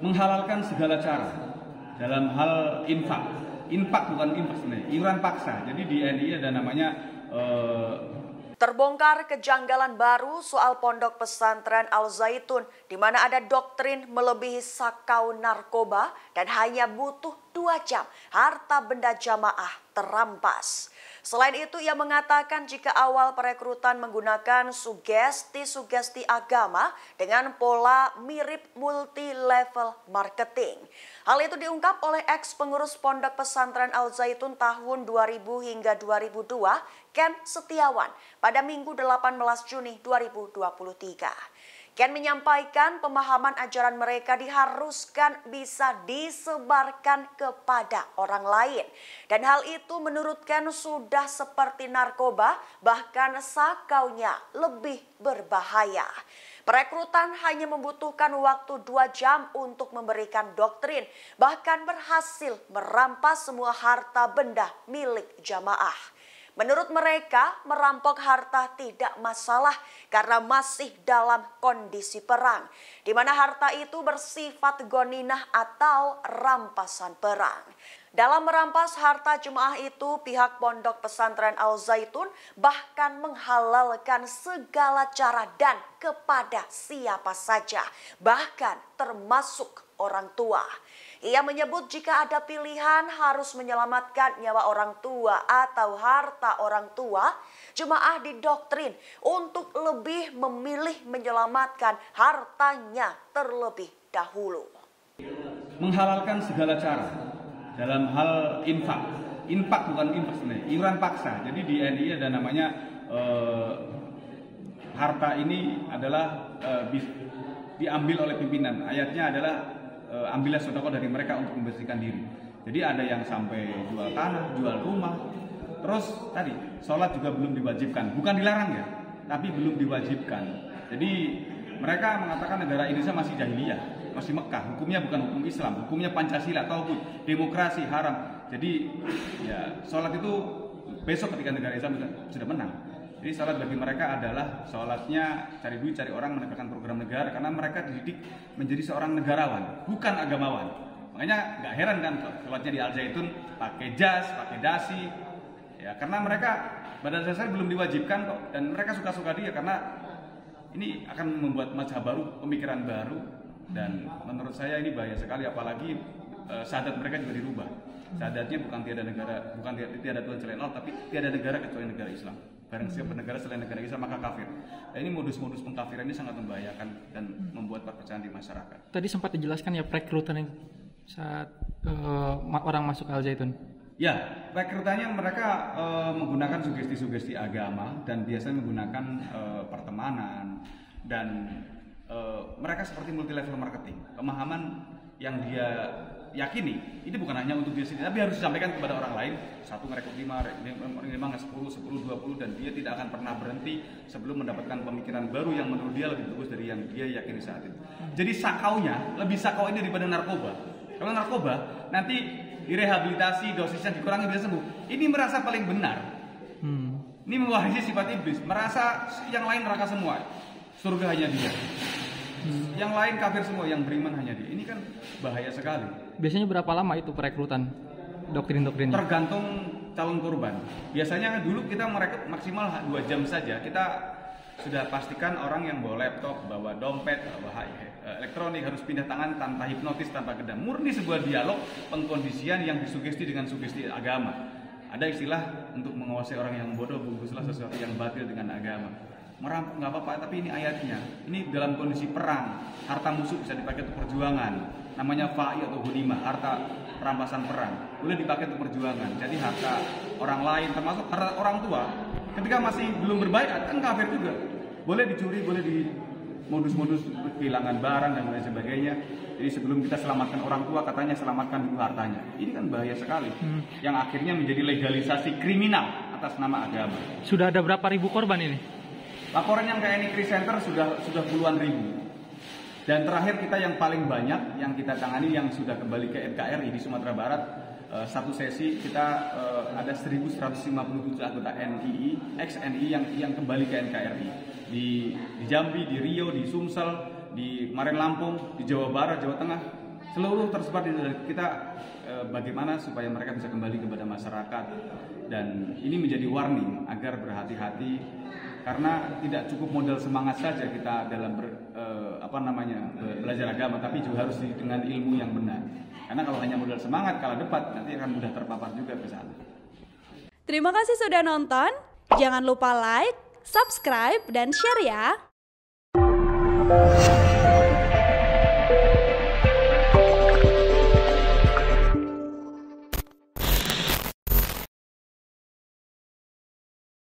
menghalalkan segala cara dalam hal infak bukan infak sebenarnya, iuran paksa. Jadi di NII ada namanya Terbongkar kejanggalan baru soal pondok pesantren Al Zaitun di mana ada doktrin melebihi sakau narkoba dan hanya butuh 2 jam harta benda jamaah terampas. Selain itu ia mengatakan jika awal perekrutan menggunakan sugesti-sugesti agama dengan pola mirip multi-level marketing. Hal itu diungkap oleh ex-pengurus pondok pesantren Al Zaitun tahun 2000 hingga 2002, Ken Setiawan, pada Minggu 18 Juni 2023. Ken menyampaikan pemahaman ajaran mereka diharuskan bisa disebarkan kepada orang lain. Dan hal itu menurut Ken sudah seperti narkoba, bahkan sakaunya lebih berbahaya. Perekrutan hanya membutuhkan waktu 2 jam untuk memberikan doktrin, bahkan berhasil merampas semua harta benda milik jamaah. Menurut mereka, merampok harta tidak masalah karena masih dalam kondisi perang, di mana harta itu bersifat goninah atau rampasan perang. Dalam merampas harta jemaah itu, pihak pondok pesantren Al Zaitun bahkan menghalalkan segala cara dan kepada siapa saja, bahkan termasuk orang tua. Ia menyebut jika ada pilihan harus menyelamatkan nyawa orang tua atau harta orang tua, jemaah didoktrin untuk lebih memilih menyelamatkan hartanya terlebih dahulu. Menghalalkan segala cara dalam hal infak bukan infak sebenarnya, iuran paksa. Jadi di NII ada namanya harta ini adalah diambil oleh pimpinan. Ayatnya adalah ambillah sedekah dari mereka untuk membersihkan diri. Jadi ada yang sampai jual tanah, jual rumah. Terus tadi sholat juga belum diwajibkan, bukan dilarang ya, tapi belum diwajibkan. Jadi mereka mengatakan negara Indonesia masih jahiliyah, masih Mekah, hukumnya bukan hukum Islam, hukumnya Pancasila, tauhid, demokrasi haram. Jadi ya sholat itu besok ketika negara Islam sudah menang. Jadi sholat bagi mereka adalah sholatnya cari duit, cari orang, menegakkan program negara, karena mereka dididik menjadi seorang negarawan, bukan agamawan. Makanya nggak heran kan sholatnya di Al Zaitun pakai jas, pakai dasi, ya karena mereka pada dasarnya belum diwajibkan kok, dan mereka suka-suka dia karena ini akan membuat mazhab baru, pemikiran baru, dan menurut saya ini bahaya sekali, apalagi syahadat mereka juga dirubah. Syahadatnya bukan tiada Tuhan selain Allah, tapi tiada negara kecuali negara Islam. Barang siapa negara selain negara Islam maka kafir. Nah, ini modus-modus pengkafiran ini sangat membahayakan dan membuat perpecahan di masyarakat. Tadi sempat dijelaskan ya perekrutan saat orang masuk Al Zaitun. Ya, rekrutannya mereka menggunakan sugesti-sugesti agama dan biasanya menggunakan pertemanan dan mereka seperti multi level marketing. Pemahaman yang dia yakini ini bukan hanya untuk dia sendiri, tapi harus disampaikan kepada orang lain. Satu ngerekrut 5, 10, 20 dan dia tidak akan pernah berhenti sebelum mendapatkan pemikiran baru yang menurut dia lebih bagus dari yang dia yakini saat itu. Jadi sakaunya lebih sakau ini daripada narkoba. Kalau narkoba nanti direhabilitasi, dosisnya dikurangi bisa sembuh. Ini merasa paling benar. Ini mewarisi sifat iblis, merasa yang lain neraka semua, surga hanya dia. Yang lain kafir semua, yang beriman hanya dia. Ini kan bahaya sekali. Biasanya berapa lama itu perekrutan doktrin-doktrinnya? Tergantung calon korban. Biasanya dulu kita merekrut maksimal 2 jam saja. Kita sudah pastikan orang yang bawa laptop, bawa dompet, bawa elektronik harus pindah tangan tanpa hipnotis, tanpa gedam. Murni sebuah dialog pengkondisian yang disugesti dengan sugesti agama. Ada istilah untuk menguasai orang yang bodoh, bungkuslah sesuatu yang batil dengan agama. Merampok nggak apa-apa, tapi ini ayatnya. Ini dalam kondisi perang, harta musuh bisa dipakai untuk perjuangan. Namanya fa'i atau ghanimah, harta rampasan perang. Boleh dipakai untuk perjuangan. Jadi harta orang lain, termasuk harta orang tua, ketika masih belum berbaiat kan kafir juga. Boleh dicuri, boleh di modus-modus kehilangan barang dan lain sebagainya. Jadi sebelum kita selamatkan orang tua, katanya selamatkan dulu hartanya. Ini kan bahaya sekali. Yang akhirnya menjadi legalisasi kriminal atas nama agama. Sudah ada berapa ribu korban ini? Laporan yang ke NII Center sudah puluhan ribu. Dan terakhir kita yang paling banyak yang kita tangani yang sudah kembali ke NKRI di Sumatera Barat, satu sesi kita ada 1.157 anggota NII, ex-NII yang kembali ke NKRI di Jambi, di Riau, di Sumsel, di Maren Lampung, di Jawa Barat, Jawa Tengah, seluruh tersebar di kita, bagaimana supaya mereka bisa kembali kepada masyarakat, dan ini menjadi warning agar berhati-hati, karena tidak cukup modal semangat saja kita dalam belajar agama, tapi juga harus dengan ilmu yang benar. Karena kalau hanya modal semangat kalah debat, nanti akan mudah terpapar juga ke sana. Terima kasih sudah nonton. Jangan lupa like, subscribe, dan share ya.